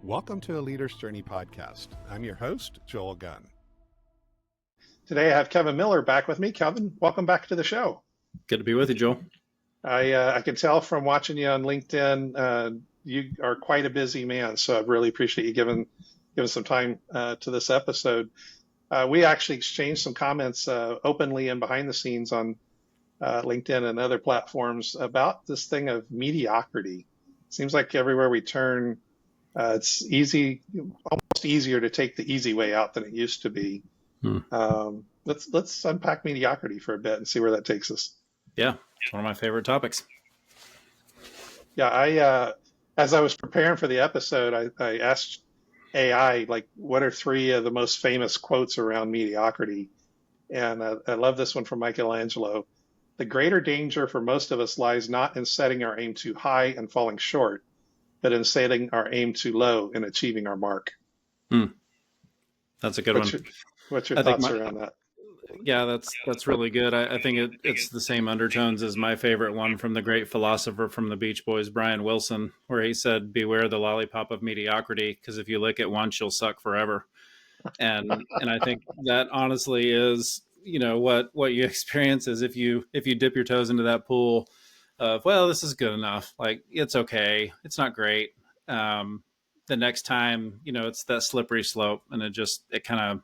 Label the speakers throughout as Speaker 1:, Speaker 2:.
Speaker 1: Welcome to a Leader's Journey podcast. I'm your host, Joel Gunn.
Speaker 2: Today I have Kevin Miller back with me. Kevin, welcome back to the show.
Speaker 3: Good to be with you, Joel.
Speaker 2: I can tell from watching you on LinkedIn, you are quite a busy man, so I really appreciate you giving some time to this episode. We actually exchanged some comments openly and behind the scenes on LinkedIn and other platforms about this thing of mediocrity. It seems like everywhere we turn, it's almost easier to take the easy way out than it used to be. Let's unpack mediocrity for a bit and see where that takes us.
Speaker 3: Yeah, it's one of my favorite topics.
Speaker 2: Yeah, as I was preparing for the episode, I asked AI, like, what are three of the most famous quotes around mediocrity? And I love this one from Michelangelo. The greater danger for most of us lies not in setting our aim too high and falling short, but in setting our aim too low and achieving our mark.
Speaker 3: That's a good one.
Speaker 2: What's your thoughts around that?
Speaker 3: Yeah, that's really good. I think it's the same undertones as my favorite one from the great philosopher from the Beach Boys, Brian Wilson, where he said, "Beware the lollipop of mediocrity, because if you lick it once, you'll suck forever." And I think that honestly is, what you experience is if you dip your toes into that pool of, well, this is good enough, like it's okay, it's not great. The next time, it's that slippery slope, and it kind of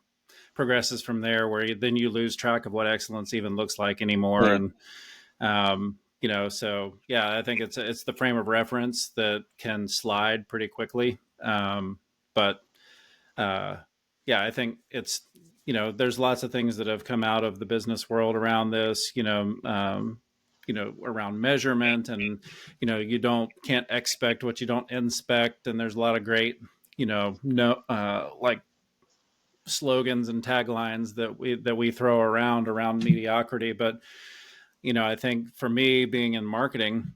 Speaker 3: progresses from there, where then you lose track of what excellence even looks like anymore.
Speaker 2: Right.
Speaker 3: And so yeah, I think it's the frame of reference that can slide pretty quickly. But I think it's, there's lots of things that have come out of the business world around this, around measurement, and, you can't expect what you don't inspect. And there's a lot of great, like slogans and taglines that we throw around mediocrity. But, I think for me, being in marketing,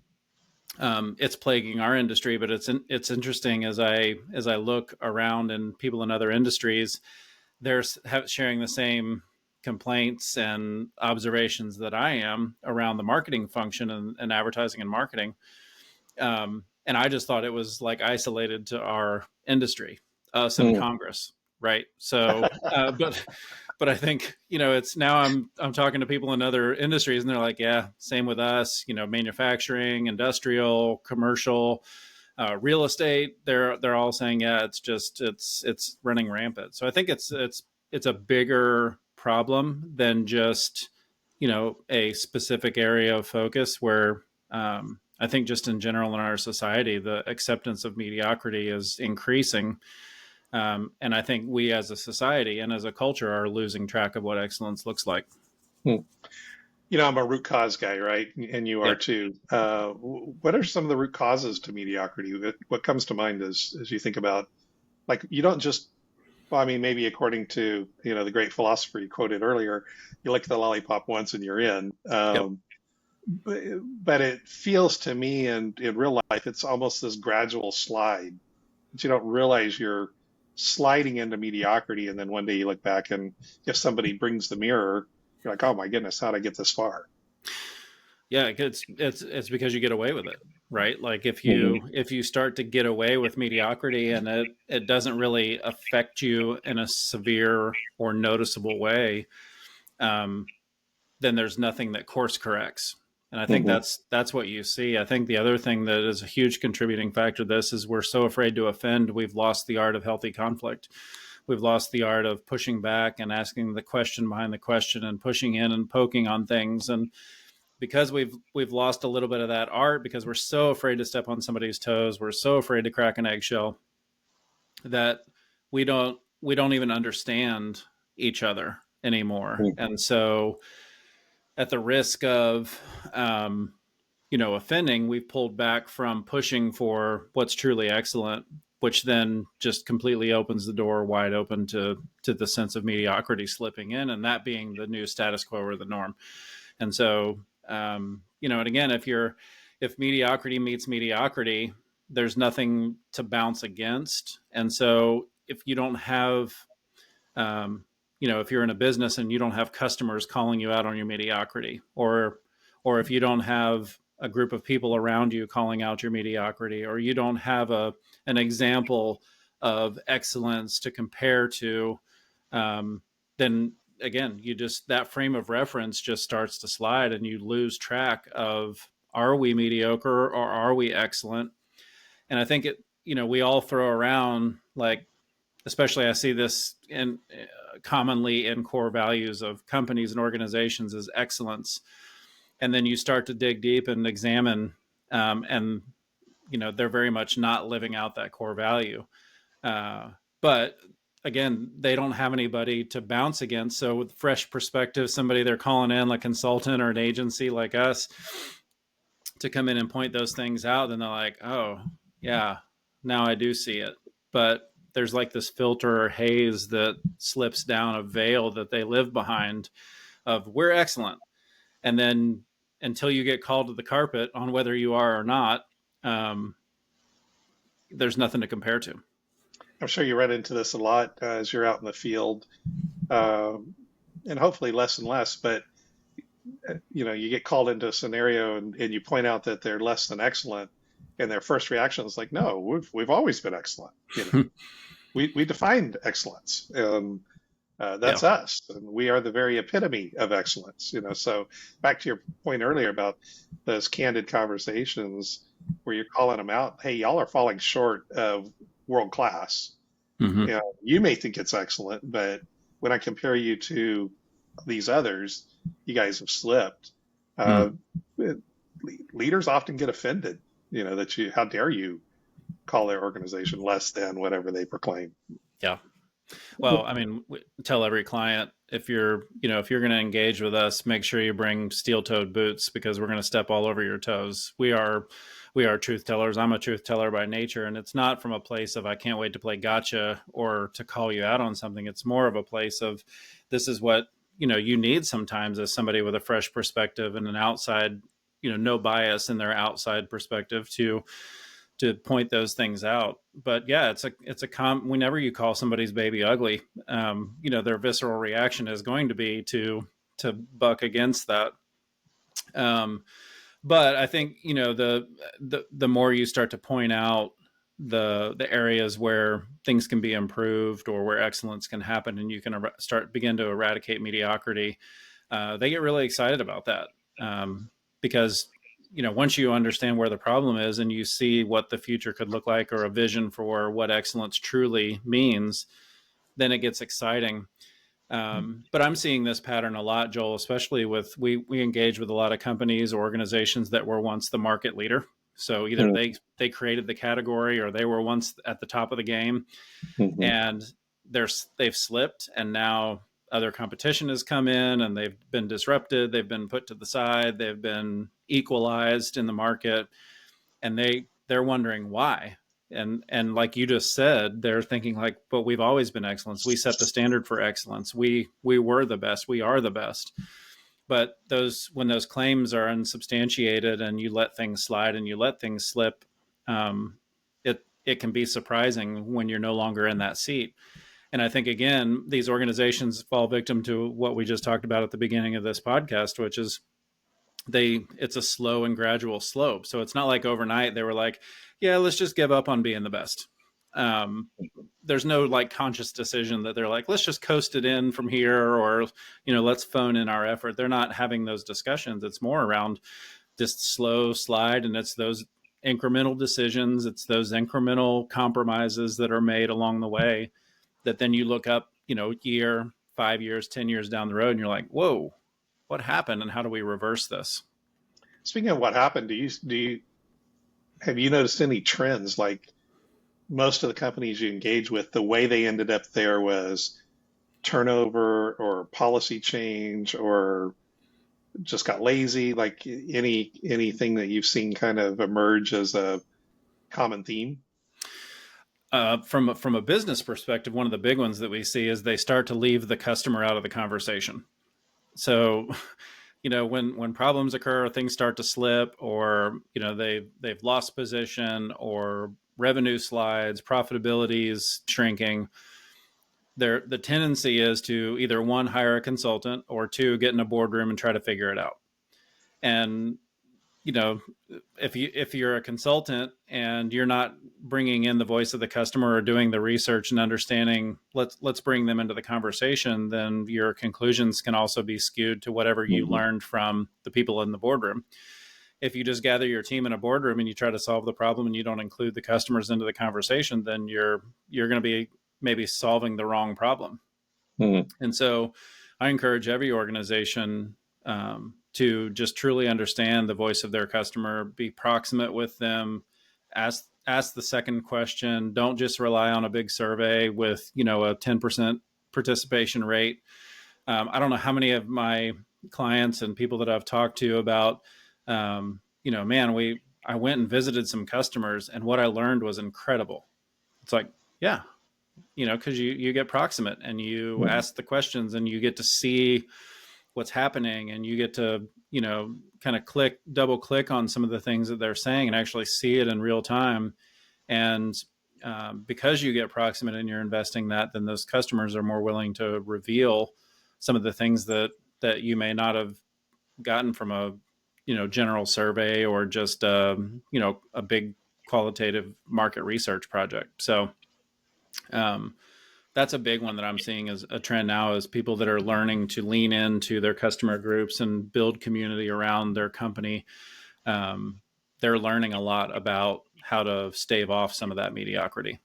Speaker 3: it's plaguing our industry, but it's interesting as I look around and people in other industries, they're sharing the same complaints and observations that I am around the marketing function and advertising and marketing. And I just thought it was like isolated to our industry, us in Congress. Right. So, but I think, it's now I'm talking to people in other industries, and they're like, yeah, same with us, manufacturing, industrial, commercial, real estate. They're all saying, yeah, it's running rampant. So I think it's a bigger problem than just, a specific area of focus, where I think just in general in our society, the acceptance of mediocrity is increasing. And I think we as a society and as a culture are losing track of what excellence looks like.
Speaker 2: I'm a root cause guy, right? And you are too. What are some of the root causes to mediocrity? What comes to mind as you think about, like, you don't just, maybe according to, the great philosopher you quoted earlier, you lick the lollipop once and you're in. But it feels to me, and in real life, it's almost this gradual slide that you don't realize you're sliding into mediocrity. And then one day you look back, and if somebody brings the mirror, you're like, oh my goodness, how'd I get this far?
Speaker 3: Yeah, it's because you get away with it, right? Like if you start to get away with mediocrity and it doesn't really affect you in a severe or noticeable way, then there's nothing that course corrects. And I think that's what you see. I think the other thing that is a huge contributing factor to this is we're so afraid to offend. We've lost the art of healthy conflict. We've lost the art of pushing back and asking the question behind the question and pushing in and poking on things. And because we've lost a little bit of that art, because we're so afraid to step on somebody's toes, we're so afraid to crack an eggshell, that we don't even understand each other anymore. And so at the risk of, offending, we've pulled back from pushing for what's truly excellent, which then just completely opens the door wide open to the sense of mediocrity slipping in, and that being the new status quo or the norm. And so, and again, if mediocrity meets mediocrity, there's nothing to bounce against. And so if you don't have, if you're in a business and you don't have customers calling you out on your mediocrity, or if you don't have a group of people around you calling out your mediocrity, or you don't have an example of excellence to compare to, then again, that frame of reference just starts to slide and you lose track of, are we mediocre or are we excellent? And I think we all throw around, like, especially I see this in commonly in core values of companies and organizations, is excellence. And then you start to dig deep and examine, and they're very much not living out that core value. But again, they don't have anybody to bounce against. So with fresh perspective, somebody they're calling in, like consultant or an agency like us, to come in and point those things out, then they're like, oh yeah, now I do see it. But there's like this filter or haze that slips down, a veil that they live behind of, we're excellent. And then until you get called to the carpet on whether you are or not, there's nothing to compare to.
Speaker 2: I'm sure you run into this a lot as you're out in the field, and hopefully less and less, but you get called into a scenario and you point out that they're less than excellent, and their first reaction is like, no, we've always been excellent. We defined excellence, and that's us, and we are the very epitome of excellence. So back to your point earlier about those candid conversations where you're calling them out, hey, y'all are falling short of world class.
Speaker 3: Mm-hmm.
Speaker 2: You may think it's excellent, but when I compare you to these others, you guys have slipped. Leaders often get offended, that how dare you call their organization less than whatever they proclaim.
Speaker 3: Yeah. Well, I mean, we tell every client, if you're going to engage with us, make sure you bring steel-toed boots, because we're going to step all over your toes. We are truth tellers. I'm a truth teller by nature, and it's not from a place of, I can't wait to play gotcha or to call you out on something. It's more of a place of, this is what, you need sometimes as somebody with a fresh perspective and an outside, no bias in their outside perspective to point those things out. But yeah, whenever you call somebody's baby ugly, their visceral reaction is going to be to buck against that. But I think, the more you start to point out the areas where things can be improved or where excellence can happen, and you can begin to eradicate mediocrity, they get really excited about that. Because once you understand where the problem is and you see what the future could look like, or a vision for what excellence truly means, then it gets exciting. But I'm seeing this pattern a lot, Joel, especially with, we engage with a lot of companies or organizations that were once the market leader. So either they created the category, or they were once at the top of the game, and they've slipped, and now other competition has come in and they've been disrupted. They've been put to the side. They've been equalized in the market, and they're wondering why. And like you just said, they're thinking like, but we've always been excellence. We set the standard for excellence. We were the best. We are the best. But when those claims are unsubstantiated and you let things slide and you let things slip, it can be surprising when you're no longer in that seat. And I think, again, these organizations fall victim to what we just talked about at the beginning of this podcast, which is it's a slow and gradual slope. So it's not like overnight they were like, yeah, let's just give up on being the best. There's no like conscious decision that they're like, let's just coast it in from here, or, let's phone in our effort. They're not having those discussions. It's more around just slow slide. And it's those incremental decisions. It's those incremental compromises that are made along the way, that then you look up, year, 5 years, 10 years down the road, and you're like, whoa, what happened, and how do we reverse this?
Speaker 2: Speaking of what happened, have you noticed any trends? Like, most of the companies you engage with, the way they ended up there was turnover or policy change, or just got lazy? Like, anything that you've seen kind of emerge as a common theme?
Speaker 3: From a business perspective, one of the big ones that we see is they start to leave the customer out of the conversation. So, when problems occur, or things start to slip, or, they've lost position, or revenue slides, profitability is shrinking, the tendency is to either, one, hire a consultant, or two, get in a boardroom and try to figure it out. And you know, if you're a consultant and you're not bringing in the voice of the customer or doing the research and understanding, let's bring them into the conversation, then your conclusions can also be skewed to whatever you learned from the people in the boardroom. If you just gather your team in a boardroom and you try to solve the problem and you don't include the customers into the conversation, then you're going to be maybe solving the wrong problem. And so I encourage every organization to just truly understand the voice of their customer, be proximate with them, ask the second question. Don't just rely on a big survey with, a 10% participation rate. I don't know how many of my clients and people that I've talked to about, I went and visited some customers and what I learned was incredible. It's like, yeah, because you get proximate and you ask the questions and you get to see what's happening and you get to, kind of double click on some of the things that they're saying and actually see it in real time. And because you get proximate and you're investing that, then those customers are more willing to reveal some of the things that you may not have gotten from a, general survey or just, a big qualitative market research project. So, that's a big one that I'm seeing as a trend now, is people that are learning to lean into their customer groups and build community around their company. They're learning a lot about how to stave off some of that mediocrity.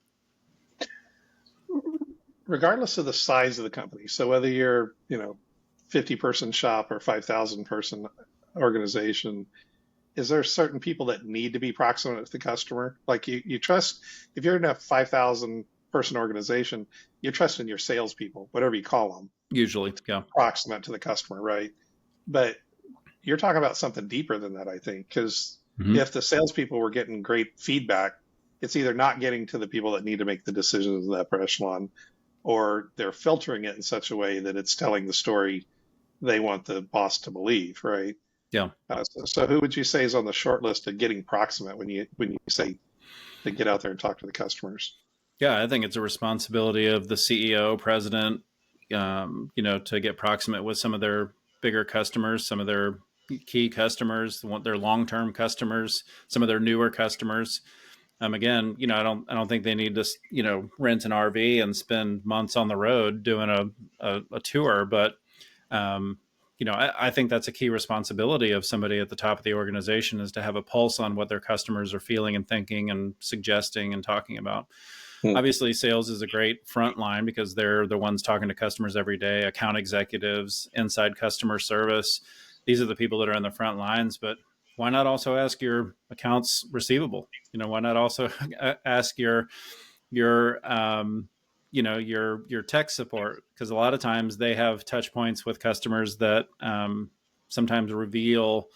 Speaker 2: Regardless of the size of the company, so whether you're 50-person shop or 5,000-person organization, is there certain people that need to be proximate with the customer? Like you trust, if you're in a 5,000-person organization, you trust in your salespeople, whatever you call them.
Speaker 3: Usually, yeah.
Speaker 2: Proximate to the customer, right? But you're talking about something deeper than that, I think, because if the salespeople were getting great feedback, it's either not getting to the people that need to make the decisions in the upper echelon, or they're filtering it in such a way that it's telling the story they want the boss to believe, right?
Speaker 3: Yeah.
Speaker 2: So who would you say is on the short list of getting proximate when you say to get out there and talk to the customers?
Speaker 3: Yeah, I think it's a responsibility of the CEO, president, to get proximate with some of their bigger customers, some of their key customers, their long-term customers, some of their newer customers. Again, I don't think they need to, rent an RV and spend months on the road doing a tour, but I think that's a key responsibility of somebody at the top of the organization, is to have a pulse on what their customers are feeling and thinking and suggesting and talking about. Obviously, sales is a great front line because they're the ones talking to customers every day. Account executives, inside customer service, these are the people that are in the front lines. But why not also ask your accounts receivable? Why not also ask your tech support? Because a lot of times they have touch points with customers that sometimes reveal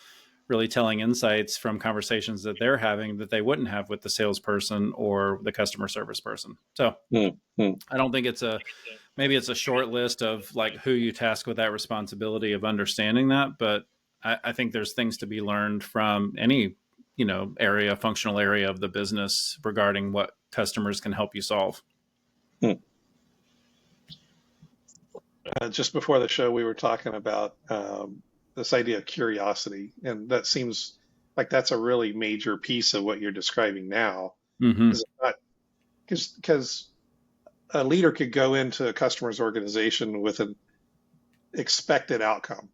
Speaker 3: really telling insights from conversations that they're having that they wouldn't have with the salesperson or the customer service person. So I don't think maybe it's a short list of like who you task with that responsibility of understanding that. But I think there's things to be learned from any, functional area of the business regarding what customers can help you solve.
Speaker 2: Just before the show, we were talking about this idea of curiosity, and that seems like that's a really major piece of what you're describing now. Because a leader could go into a customer's organization with an expected outcome,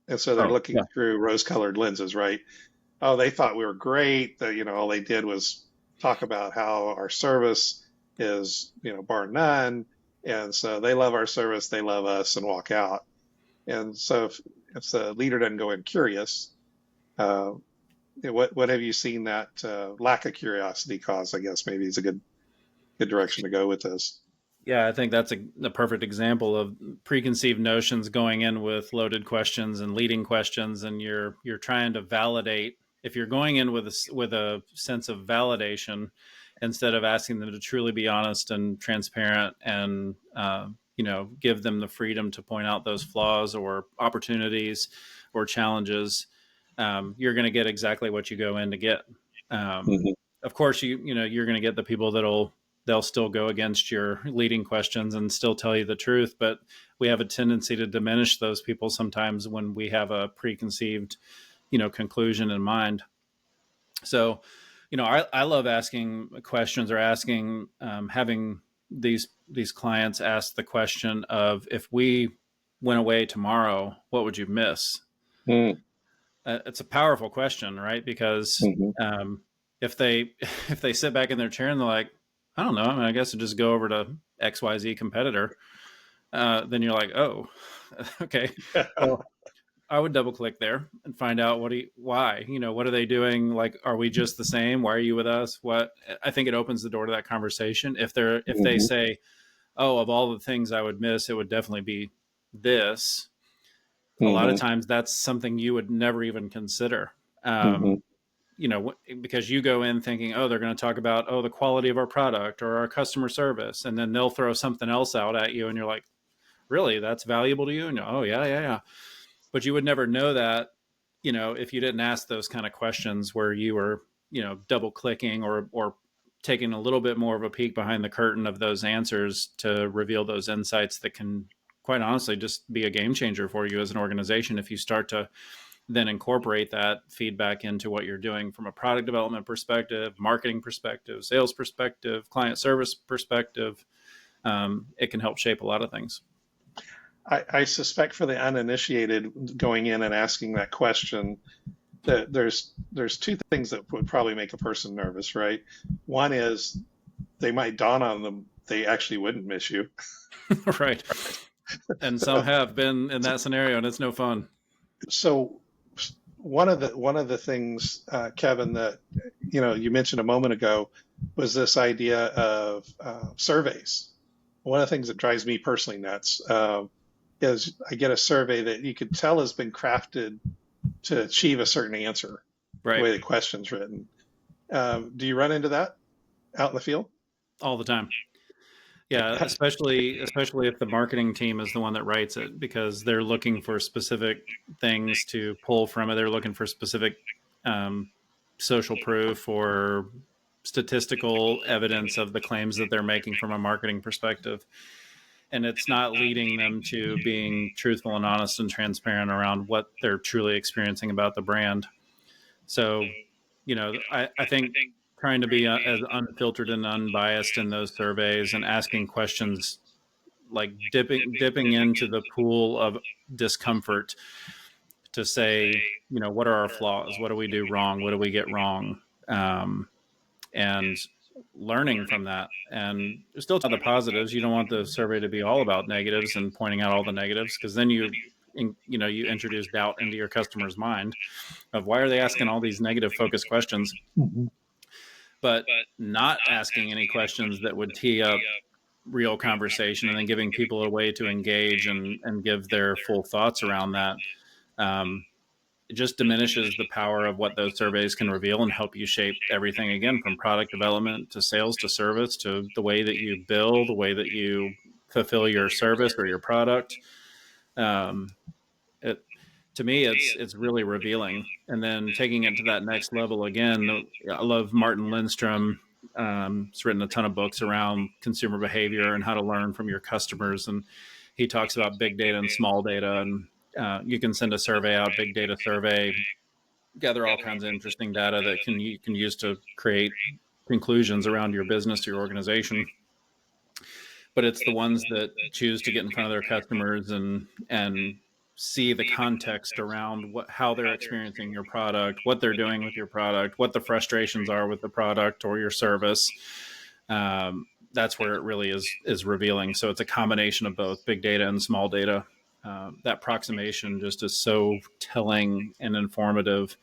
Speaker 2: and so they're looking through rose-colored lenses, right? Oh, they thought we were great. That all they did was talk about how our service is bar none. And so they love our service, they love us, and walk out. And so if the leader doesn't go in curious, what have you seen that lack of curiosity cause? I guess maybe is a good direction to go with this.
Speaker 3: Yeah, I think that's a perfect example of preconceived notions going in with loaded questions and leading questions, and you're trying to validate. If you're going in with a sense of validation, instead of asking them to truly be honest and transparent and, give them the freedom to point out those flaws or opportunities or challenges, you're going to get exactly what you go in to get. Of course, you're going to get the people they'll still go against your leading questions and still tell you the truth. But we have a tendency to diminish those people sometimes when we have a preconceived, conclusion in mind. So, I love asking questions or having these clients ask the question of, if we went away tomorrow, what would you miss?
Speaker 2: Mm,
Speaker 3: It's a powerful question, right? Because
Speaker 2: mhm.
Speaker 3: if they if they sit back in their chair and they're like, I don't know, I mean, I guess I'll just go over to XYZ competitor, then you're like, oh, okay. Well, I would double click there and find out why, what are they doing? Like, are we just the same? Why are you with us? What? I think it opens the door to that conversation. If they
Speaker 2: Mhm,
Speaker 3: say, oh, of all the things I would miss, it would definitely be this. A lot of
Speaker 2: mhm,
Speaker 3: times that's something you would never even consider.
Speaker 2: mhm,
Speaker 3: Um, because you go in thinking, oh, they're going to talk about, oh, the quality of our product or our customer service. And then they'll throw something else out at you. And you're like, really, that's valuable to you? And oh, yeah, yeah, yeah. But you would never know that, if you didn't ask those kind of questions where you were, double clicking or taking a little bit more of a peek behind the curtain of those answers to reveal those insights that can, quite honestly, just be a game changer for you as an organization if you start to then incorporate that feedback into what you're doing from a product development perspective, marketing perspective, sales perspective, client service perspective. It can help shape a lot of things.
Speaker 2: I suspect for the uninitiated going in and asking that question, that there's two things that would probably make a person nervous, right? One is they might dawn on them they actually wouldn't miss you.
Speaker 3: Right. And some have been in that scenario, and it's no fun.
Speaker 2: So one of the things, Kevin, that you mentioned a moment ago was this idea of surveys. One of the things that drives me personally nuts is I get a survey that you could tell has been crafted to achieve a certain answer, the
Speaker 3: Right.
Speaker 2: way the question's written. Do you run into that out in the field?
Speaker 3: All the time. Yeah, especially if the marketing team is the one that writes it, because they're looking for specific things to pull from it. They're looking for specific um, social proof or statistical evidence of the claims that they're making from a marketing perspective. And it's not leading them to being truthful and honest and transparent around what they're truly experiencing about the brand. So, I think trying to be as unfiltered and unbiased in those surveys and asking questions like dipping into the pool of discomfort to say, what are our flaws? What do we do wrong? What do we get wrong? Um, and learning from that, and still talk about the positives. You don't want the survey to be all about negatives and pointing out all the negatives, because then you introduce doubt into your customer's mind of, why are they asking all these negative focused questions,
Speaker 2: Mhm.
Speaker 3: but not asking any questions that would tee up real conversation, and then giving people a way to engage and give their full thoughts around that. Um, it just diminishes the power of what those surveys can reveal and help you shape everything, again, from product development to sales to service to the way that you build, the way that you fulfill your service or your product. Um, it, to me, it's really revealing. And then taking it to that next level again, I love Martin Lindstrom. He's written a ton of books around consumer behavior and how to learn from your customers, and he talks about big data and small data. And you can send a survey out, big data survey, gather all kinds of interesting data that you can use to create conclusions around your business or your organization. But it's the ones that choose to get in front of their customers and see the context around how they're experiencing your product, what they're doing with your product, what the frustrations are with the product or your service. That's where it really is revealing. So it's a combination of both big data and small data. That proximation just is so telling and informative.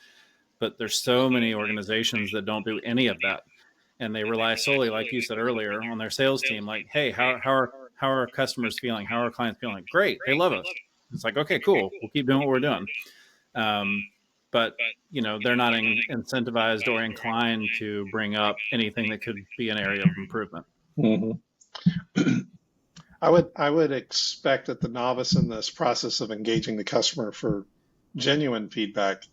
Speaker 3: But there's so many organizations that don't do any of that, and they rely solely, like you said earlier, on their sales team. Like, hey, how are our customers feeling? How are our clients feeling? Great, they love us. It's like, okay, cool, we'll keep doing what we're doing. Um, but they're not incentivized or inclined to bring up anything that could be an area of improvement.
Speaker 2: Mhm. I would expect that the novice in this process of engaging the customer for genuine feedback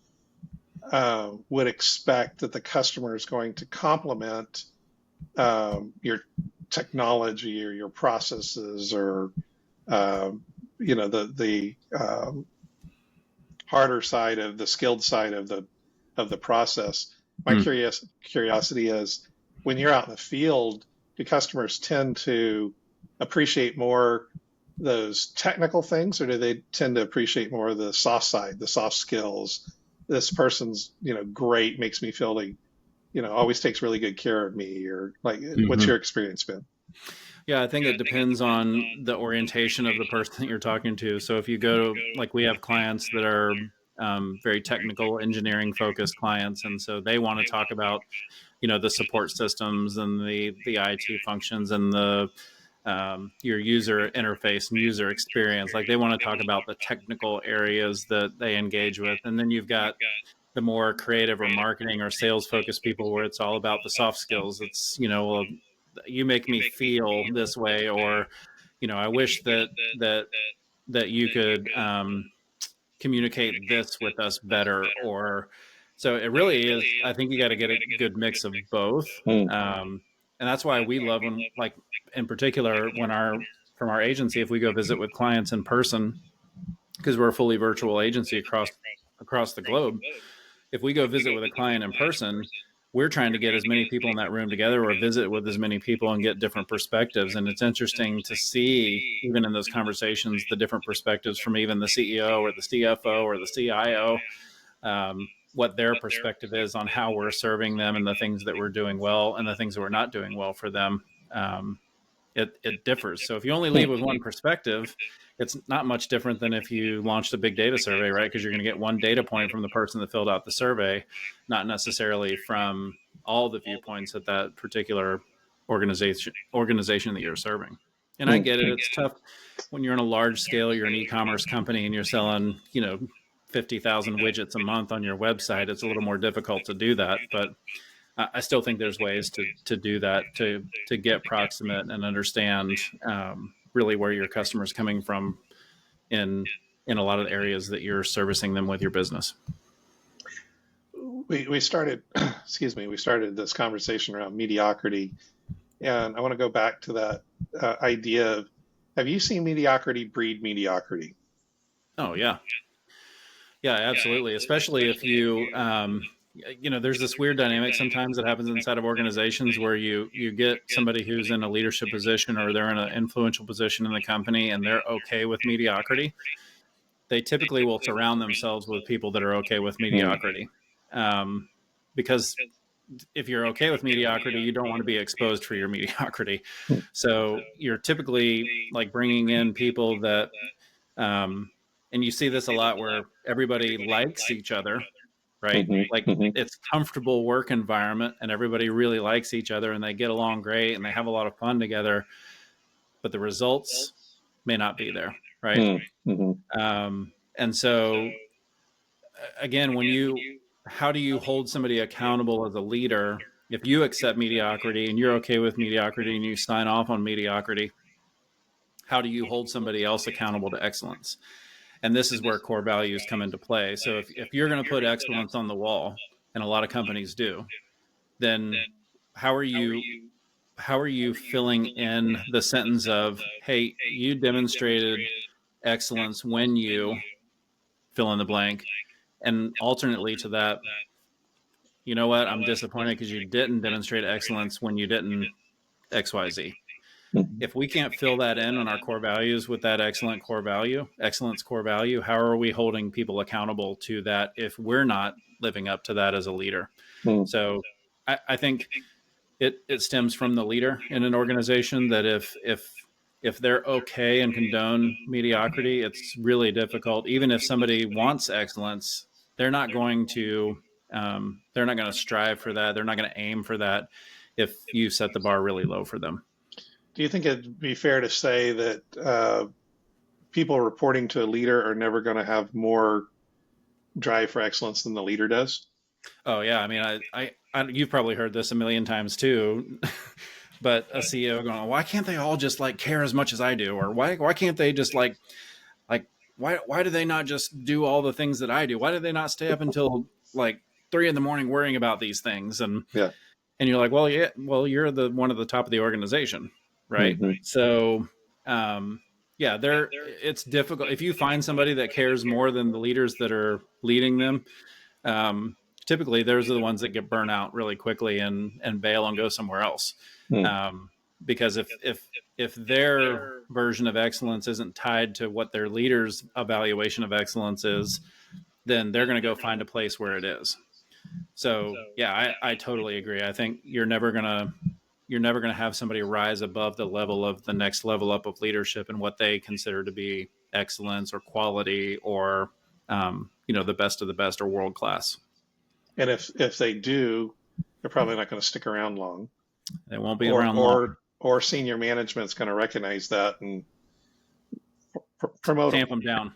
Speaker 2: would expect that the customer is going to complement your technology or your processes or the harder side of the skilled side of the process. My curiosity is, when you're out in the field, do customers tend to appreciate more those technical things, or do they tend to appreciate more the soft side, the soft skills? This person's, great, makes me feel like, always takes really good care of me, or like, what's your experience been?
Speaker 3: Yeah, I think it depends on the orientation of the person that you're talking to. So if you go to, like, we have clients that are very technical, engineering focused clients, and so they want to talk about, the support systems and the IT functions and the your user interface and user experience. Like, they want to talk about the technical areas that they engage with, and then you've got the more creative or marketing or sales focused people where it's all about the soft skills. It's, well, you make me feel this way, or, I wish that you could communicate this with us better. Or, so it really is, I think you got to get a good mix of both. And that's why we love when, like, in particular, from our agency, if we go visit with clients in person, because we're a fully virtual agency across the globe, if we go visit with a client in person, we're trying to get as many people in that room together or visit with as many people and get different perspectives. And it's interesting to see, even in those conversations, the different perspectives from even the CEO or the CFO or the CIO, what their perspective is on how we're serving them and the things that we're doing well and the things that we're not doing well for them. It differs. So if you only leave with one perspective, it's not much different than if you launched a big data survey, right? Because you're going to get one data point from the person that filled out the survey, not necessarily from all the viewpoints at that particular organization that you're serving. And I get it. It's tough when you're on a large scale, you're an e-commerce company and you're selling, 50,000 widgets a month on your website. It's a little more difficult to do that, but I still think there's ways to do that, to get proximate and understand really where your customer's coming from in a lot of the areas that you're servicing them with your business.
Speaker 2: We started, we started this conversation around mediocrity, and I want to go back to that idea of, have you seen mediocrity breed mediocrity?
Speaker 3: Oh, yeah. Yeah, absolutely. Especially if you, there's this weird dynamic sometimes that happens inside of organizations where you get somebody who's in a leadership position or they're in an influential position in the company and they're okay with mediocrity. They typically will surround themselves with people that are okay with mediocrity. Because if you're okay with mediocrity, you don't want to be exposed for your mediocrity. So you're typically like bringing in people that, and you see this a lot where everybody likes each other, right? It's comfortable work environment and everybody really likes each other and they get along great and they have a lot of fun together, but the results may not be there, right? And so again, how do you hold somebody accountable as a leader? If you accept mediocrity and you're okay with mediocrity and you sign off on mediocrity, how do you hold somebody else accountable to excellence? And this is where core values come into play. So if you're going to put excellence on the wall, and a lot of companies do, then how are you filling in the sentence of, hey, you demonstrated excellence when you fill in the blank, and alternately to that, you know what, I'm disappointed because you didn't demonstrate excellence when you didn't XYZ. If we can't fill that in on our core values with that excellence core value, how are we holding people accountable to that if we're not living up to that as a leader? So I think it stems from the leader in an organization that if they're okay and condone mediocrity, it's really difficult. Even if somebody wants excellence, they're not going to strive for that. They're not going to aim for that if you set the bar really low for them.
Speaker 2: Do you think it'd be fair to say that people reporting to a leader are never going to have more drive for excellence than the leader does?
Speaker 3: Oh yeah, I mean, I you've probably heard this a million times too, but a CEO going, why can't they all just like care as much as I do, or why can't they just like why do they not just do all the things that I do? Why do they not stay up until like 3 a.m. worrying about these things? And you're like, well, you're the one at the top of the organization. Right. So, it's difficult. If you find somebody that cares more than the leaders that are leading them, typically those are the ones that get burnt out really quickly and bail and go somewhere else. Because if their version of excellence isn't tied to what their leader's evaluation of excellence is, then they're going to go find a place where it is. So yeah, I totally agree. I think you're never going to have somebody rise above the level of the next level up of leadership and what they consider to be excellence or quality or, the best of the best or world class.
Speaker 2: And if they do, they're probably not going to stick around long.
Speaker 3: They won't be around long.
Speaker 2: Or senior management's going to recognize that and promote
Speaker 3: tamp them down.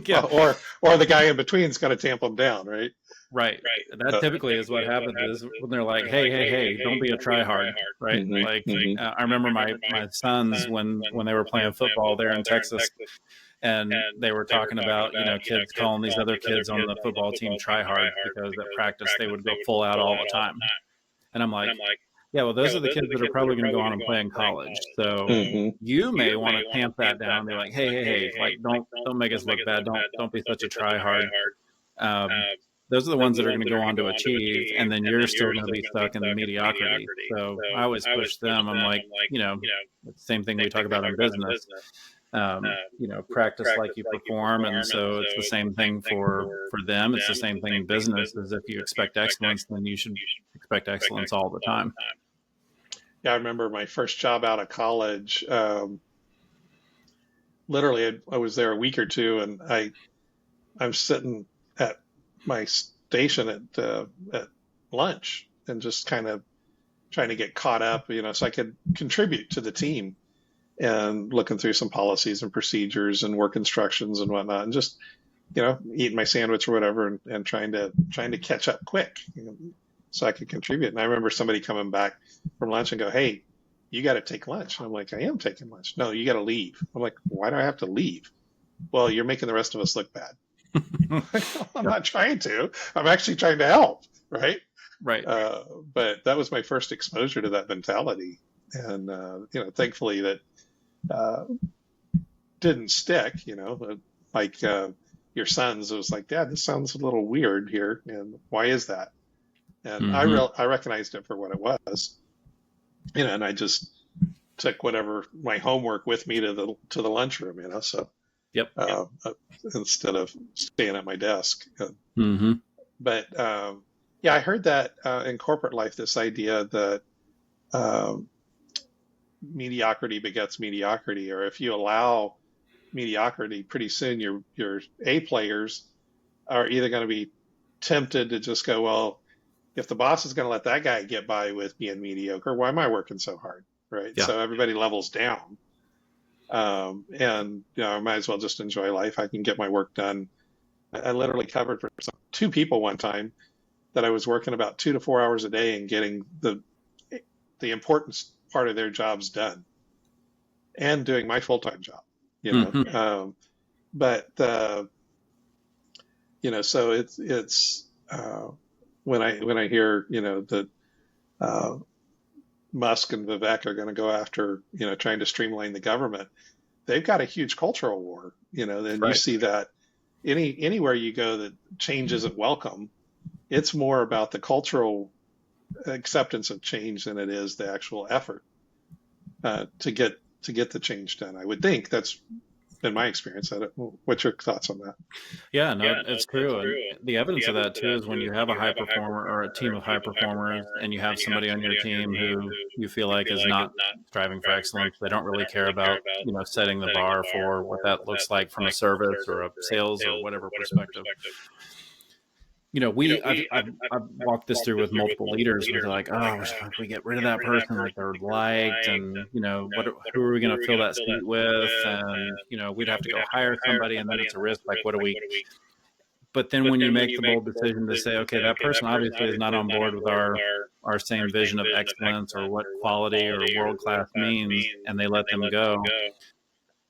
Speaker 2: Yeah. Or the guy in between is going to tamp them down, right?
Speaker 3: Right. That typically is what happens is when they're like, hey, don't be a tryhard, right? I remember my sons when they were playing football there in Texas, and they were talking about, kids calling these other kids on the football team tryhard because at practice they would go full out all the time. And I'm like, yeah, well, those are the kids that are probably going to go on and play in college. So you may want to tamp that down and be like, hey, like don't make us look bad. Don't be such a tryhard. Those are the ones that are going to go on to achieve, and then you're still going to be stuck in the mediocrity. So I always push them. I'm like, the same thing we talk about in business. Practice like you perform, and so it's the same thing for them. It's the same thing in business. As if you expect excellence, then you should expect excellence all the time.
Speaker 2: Yeah, I remember my first job out of college. Literally, I was there a week or two, and I'm sitting at my station at lunch and just kind of trying to get caught up, so I could contribute to the team, and looking through some policies and procedures and work instructions and whatnot, and just eating my sandwich or whatever, and trying to catch up quick, so I could contribute. And I remember somebody coming back from lunch and go, "Hey, you got to take lunch." And I'm like, "I am taking lunch." "No, you got to leave." I'm like, "Why do I have to leave?" "Well, you're making the rest of us look bad." I'm not trying to. I'm actually trying to help, right?
Speaker 3: Right.
Speaker 2: But that was my first exposure to that mentality, and thankfully that didn't stick. Like your sons, it was like, "Dad, this sounds a little weird here, and why is that?" And I recognized it for what it was, and I just took whatever my homework with me to the lunchroom, so.
Speaker 3: Yep.
Speaker 2: Instead of staying at my desk. But I heard that in corporate life, this idea that mediocrity begets mediocrity, or if you allow mediocrity, pretty soon your A players are either going to be tempted to just go, well, if the boss is going to let that guy get by with being mediocre, why am I working so hard, right?
Speaker 3: Yeah.
Speaker 2: So everybody levels down. And I might as well just enjoy life. I can get my work done. I literally covered for two people one time that I was working about 2 to 4 hours a day and getting the important part of their jobs done, and doing my full-time job, so it's when I hear, that, Musk and Vivek are going to go after, trying to streamline the government. They've got a huge cultural war, and you see that anywhere you go that change isn't welcome. It's more about the cultural acceptance of change than it is the actual effort to get the change done. I would think that's been my experience. What's your thoughts on that?
Speaker 3: Yeah, no, it's true. And the evidence of that too is when you have a high performer or a team of high performers, and you have somebody on your team who you feel like is not striving for excellence. They don't really care about, setting the bar for what that looks like from a service or a sales or whatever perspective. I've walked this through with multiple leaders where they're like, "Oh, if we get rid of that person, like they're liked, and who are we going to fill that seat with? And we'd have to go hire somebody, and then it's a risk. Like, what do we?" But then when you make the bold decision to say, "Okay, that person obviously is not on board with our same vision of excellence or what quality or world class means," and they let them go,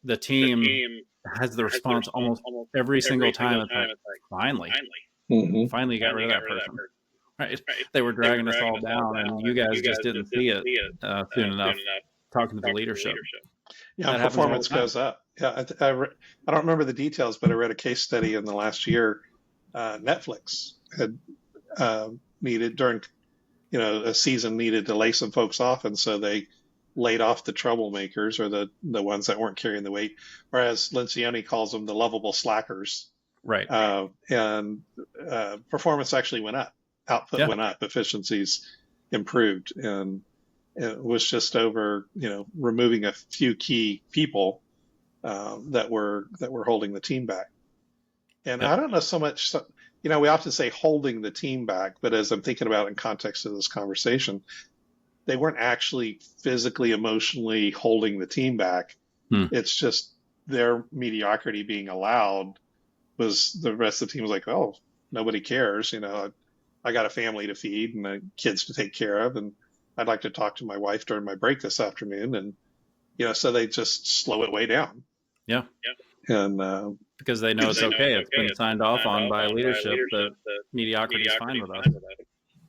Speaker 3: the team has the response almost every single time. It's like, finally. Finally got rid of that person. Right? They were dragging us all down, and you guys just didn't see it soon enough. Talking to the leadership.
Speaker 2: Yeah, performance goes up. Yeah, I don't remember the details, but I read a case study in the last year. Netflix had needed during, a season needed to lay some folks off. And so they laid off the troublemakers or the ones that weren't carrying the weight, whereas Lencioni calls them the lovable slackers.
Speaker 3: Right.
Speaker 2: And performance actually went up, output went up, efficiencies improved. And it was just over, removing a few key people that were holding the team back. And I don't know so much, we often say holding the team back, but as I'm thinking about it in context of this conversation, they weren't actually physically, emotionally holding the team back. It's just their mediocrity being allowed was the rest of the team was like, oh, nobody cares. I got a family to feed and kids to take care of. And I'd like to talk to my wife during my break this afternoon. And, so they just slow it way down.
Speaker 3: Yeah.
Speaker 2: And
Speaker 3: because they know it's okay. It's been signed off on by leadership that mediocrity is fine with us.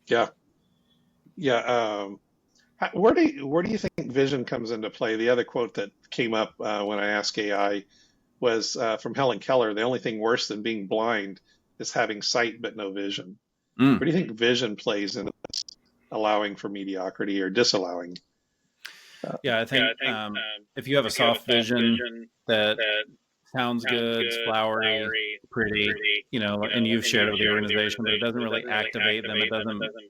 Speaker 2: Yeah. Yeah. Where do you think vision comes into play? The other quote that came up when I asked AI was from Helen Keller. The only thing worse than being blind is having sight but no vision. Where do you think vision plays in this, allowing for mediocrity or disallowing?
Speaker 3: I think if you have a soft vision that sounds good, it's flowery, pretty, and you've shared it with the organization, but it doesn't really activate them.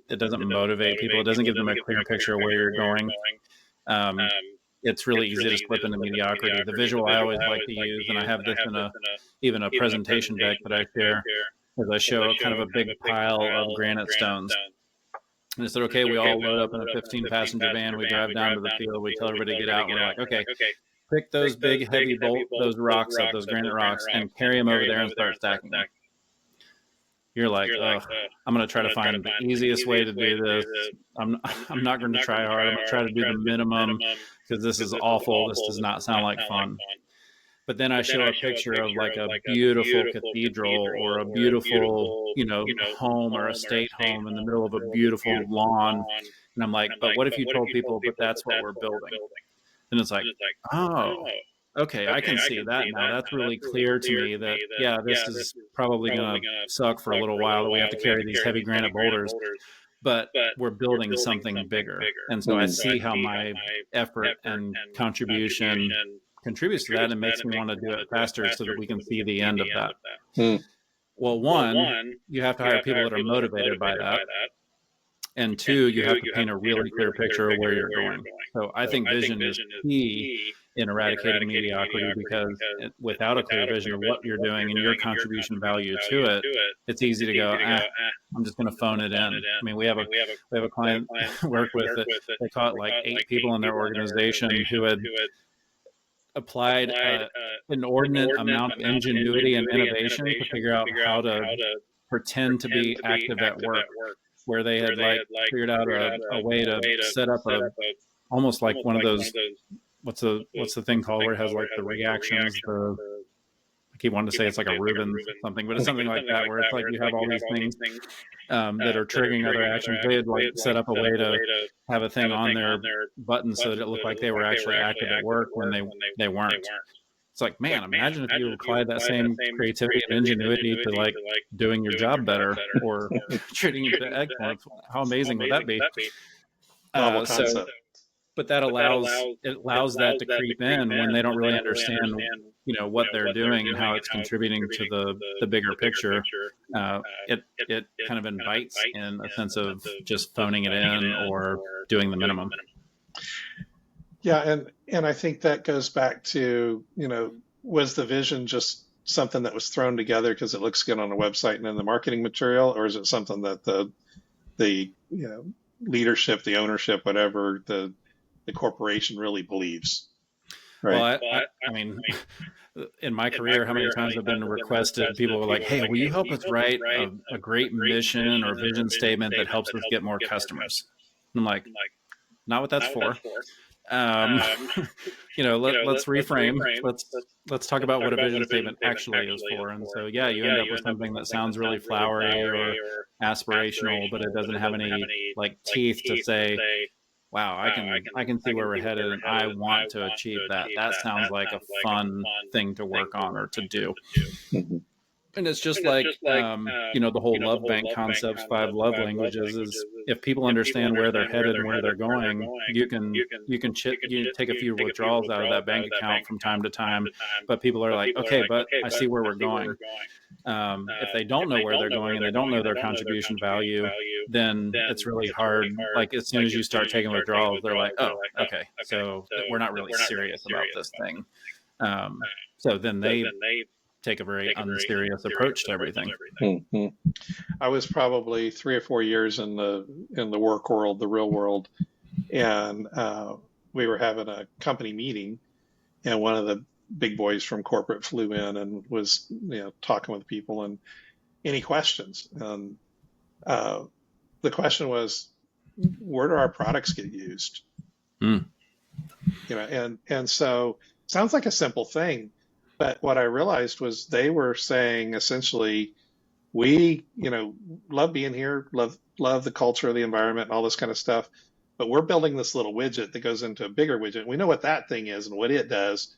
Speaker 3: It doesn't motivate people. It doesn't give them a clear picture of where you're going. It's really easy to slip into mediocrity. The visual I always like to use, and I have this in even a presentation deck that I share, is I show kind of a big pile of granite stones. And I said, okay, we all load up in a 15-passenger van. We drive down to the field. We tell everybody to get out. And we're like, okay, pick those big, heavy those rocks up, those granite rocks, and carry them over there and start stacking them. You're like, I'm going to try to find the easiest way to do this. I'm not going to try hard. I'm going to try to do the minimum because this is awful. This does not sound like fun. But then I show a picture of like a beautiful cathedral or a beautiful, home or a state home in the middle of a beautiful lawn. And I'm like, but what if you told people, but that's what we're building? And it's like, oh, okay, I can see that now. That's really clear to me that, this is probably going to suck for a little while that we have to carry these heavy granite boulders, but we're building something bigger. And so I see how my effort and contribution contributes to that and makes me want to do it faster so that we can see the end of that. Well, one, you have to hire people that are motivated by that. And two, you have to paint a really clear picture of where you're going. So I think vision is key in eradicating mediocrity because without a clear vision of what you're doing and your contribution value to it, it's easy to go, I'm just going to phone it in. I mean, we have a client work with that they taught like 8 people in their organization who had applied an inordinate amount of ingenuity and innovation to figure out how to pretend to be active at work, where they had figured out a way to set up almost like one of those, what's the thing called where it has like the reactions, I keep wanting to say it's like a Rubens something, but it's something like that, where it's like you have all these things that are triggering other actions. They had set up a way to have a thing on their buttons so that it looked like they were actually active at work when they weren't. It's like, man, imagine if you applied that same creativity and ingenuity to doing your job better or treating it to excellence. How amazing would that be?
Speaker 2: Novel concept.
Speaker 3: But that allows that to creep in when they don't really understand, what they're doing and how it's contributing to the bigger picture. It kind of invites in a sense of just phoning it in or doing the minimum.
Speaker 2: Yeah, and I think that goes back to, was the vision just something that was thrown together because it looks good on a website and in the marketing material, or is it something that the leadership, the ownership, whatever, the corporation really believes? Right.
Speaker 3: Well, I mean, in my career, how many times I've been requested, people were like, hey, will you help us write a great mission or vision statement that helps us get more customers? And I'm like, not what that's for. Let's reframe. Let's talk about what a vision statement actually is for. And so, you end up with something that sounds really flowery or aspirational, but it doesn't have any teeth to say, wow, I can see where we're headed and I want to achieve that. That sounds like a fun thing to work on or to do. And it's just like, the whole love bank concepts, 5 love languages, is if people understand where they're headed and where they're going, you can take a few withdrawals out of that bank account from time to time. But people are like, okay, but I see where we're going. If they don't know where they're going and they don't know their contribution value, then it's really hard. Like as soon as you start taking withdrawals, they're like, oh, okay, so we're not really serious about this thing. So then they take a very unserious approach to everything.
Speaker 2: Mm-hmm. I was probably 3 or 4 years in the work world, the real world, and we were having a company meeting, and one of the big boys from corporate flew in and was talking with people, and any questions, and the question was, where do our products get used? And so sounds like a simple thing. But what I realized was they were saying essentially, we, love being here, love the culture, the environment, and all this kind of stuff. But we're building this little widget that goes into a bigger widget. We know what that thing is and what it does.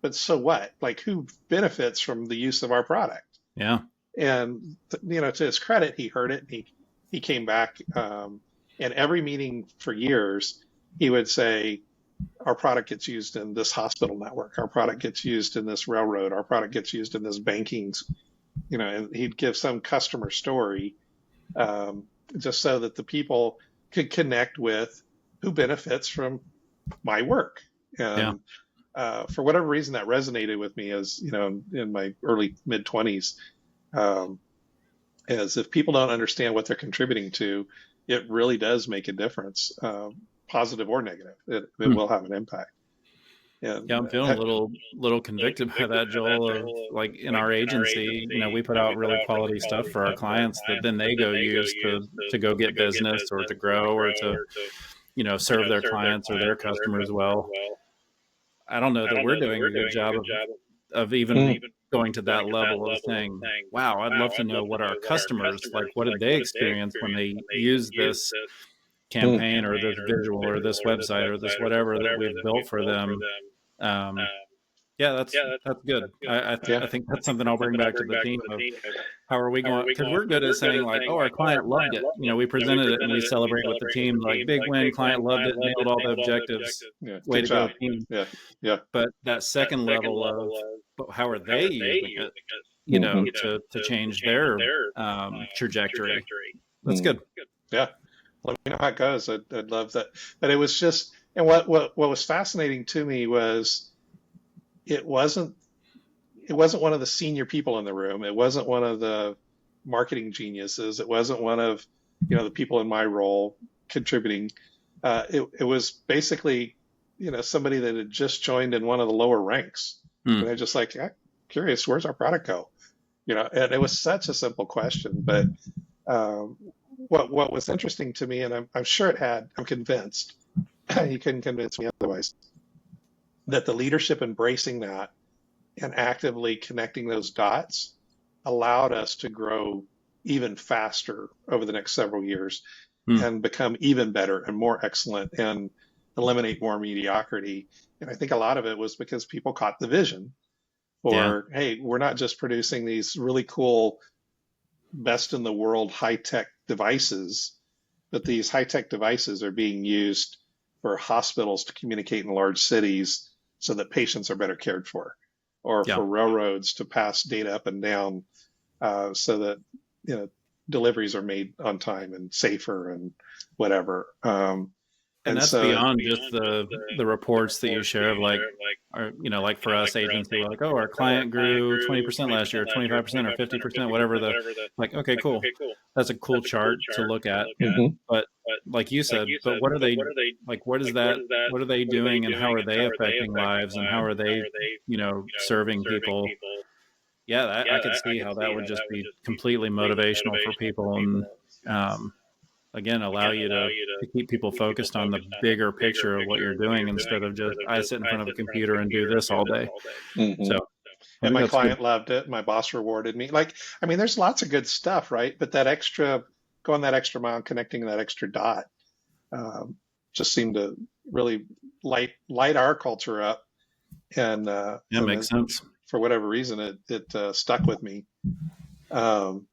Speaker 2: But so what? Like, who benefits from the use of our product?
Speaker 3: Yeah.
Speaker 2: And, to his credit, he heard it. And he came back. And every meeting for years, he would say, our product gets used in this hospital network. Our product gets used in this railroad. Our product gets used in this banking, and he'd give some customer story just so that the people could connect with who benefits from my work. And for whatever reason, that resonated with me as, in my early mid-20s, as if people don't understand what they're contributing to, it really does make a difference. Positive or negative, it will have an impact. And,
Speaker 3: I'm feeling a little convicted by that, Joel. Of like in our agency, we put out really quality stuff for our clients that then they go use to go get business or to grow or to serve their clients or their customers well. I don't know that we're doing a good job of even going to that level of saying, wow, I'd love to know what our customers, like, what did they experience when they use this campaign or this visual or this website or this whatever that we've built for them. That's good. I think that's something I'll bring back to the team of how are we going, because we're good at saying like, oh, our client loved it. We presented it and we celebrate with the team, like big win, client loved it, nailed all the objectives. Way to go, team.
Speaker 2: Yeah.
Speaker 3: But that second level of how are they using it, to change their trajectory. That's good.
Speaker 2: Yeah. Let me know how it goes. I'd love that. But it was just, and what was fascinating to me was it wasn't one of the senior people in the room. It wasn't one of the marketing geniuses. It wasn't one of, the people in my role contributing. It was basically, somebody that had just joined in one of the lower ranks. And they're just like, curious, where's our product go? And it was such a simple question, but, what was interesting to me, and I'm sure I'm convinced, you couldn't convince me otherwise, that the leadership embracing that and actively connecting those dots allowed us to grow even faster over the next several years and become even better and more excellent and eliminate more mediocrity. And I think a lot of it was because people caught the vision for, hey, we're not just producing these really cool, best in the world high-tech devices, but these high-tech devices are being used for hospitals to communicate in large cities so that patients are better cared for, or for railroads to pass data up and down so that deliveries are made on time and safer and whatever.
Speaker 3: And that's beyond just the reports that you share of like for us agency, we're like, oh, our client grew 20% last year, 25% or 50%, whatever like, okay, cool. That's a cool chart to look at. But like you said, but what are they, like, what is that, what are they doing and how are they affecting lives and how are they, serving people? Yeah, I could see how that would just be completely motivational for people and, again, allow you to keep people focused on the bigger picture of what you're doing instead of just, I sit in front of a computer and do this all day. So,
Speaker 2: and my client loved it. My boss rewarded me. Like, I mean, there's lots of good stuff, right? But going that extra mile, connecting that extra dot, just seemed to really light our culture up. And
Speaker 3: makes sense.
Speaker 2: for whatever reason, it stuck with me. Well,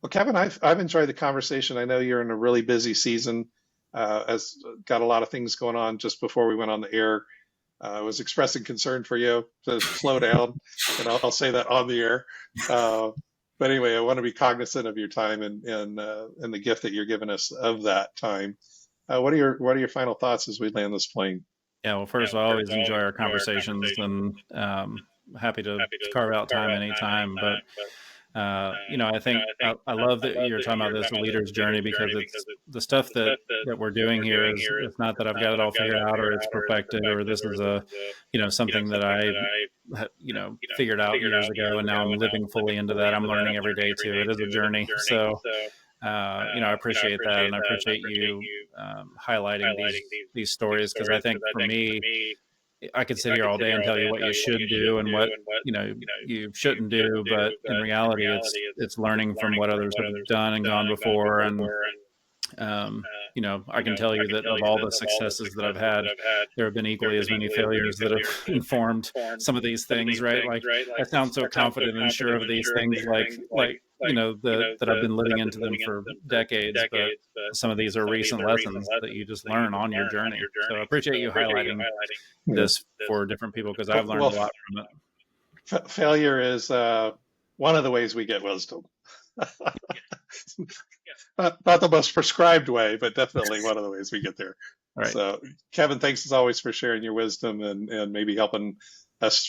Speaker 2: Kevin, I've enjoyed the conversation. I know you're in a really busy season, has got a lot of things going on. Just before we went on the air, I was expressing concern for you to slow down, and I'll say that on the air. But anyway, I want to be cognizant of your time and the gift that you're giving us of that time. What are your final thoughts as we land this plane?
Speaker 3: Yeah, well, first, I always enjoy our conversations, and happy to carve out time anytime. But I think I love that you're talking about this leader's journey, because it's the stuff that we're doing here is, it's not that I've got it all figured out or it's perfected or this is something that I figured out years ago and now I'm living fully into that. I'm learning every day too. It is a journey. So I appreciate that, and I appreciate you highlighting these stories, because I think for me, I could sit here all day and tell you what you should do and what you shouldn't do, but in reality, it's learning from what others have done and gone before. And I can tell you that of all the successes that I've had, there have been equally as many failures that have informed some of these things. Right? Like, I sound so confident and sure of these things, that I've been living into them for decades, but some of these are recent lessons that you just learn on your journey. So I appreciate you highlighting this for different people, because I've learned a lot from it.
Speaker 2: Failure is one of the ways we get wisdom. Not the most prescribed way, but definitely one of the ways we get there.
Speaker 3: Right.
Speaker 2: So, Kevin, thanks as always for sharing your wisdom and maybe helping us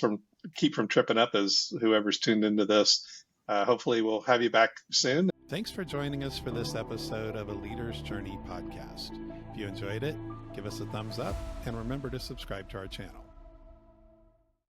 Speaker 2: keep from tripping up as whoever's tuned into this. Hopefully we'll have you back soon.
Speaker 1: Thanks for joining us for this episode of A Leader's Journey podcast. If you enjoyed it, give us a thumbs up and remember to subscribe to our channel.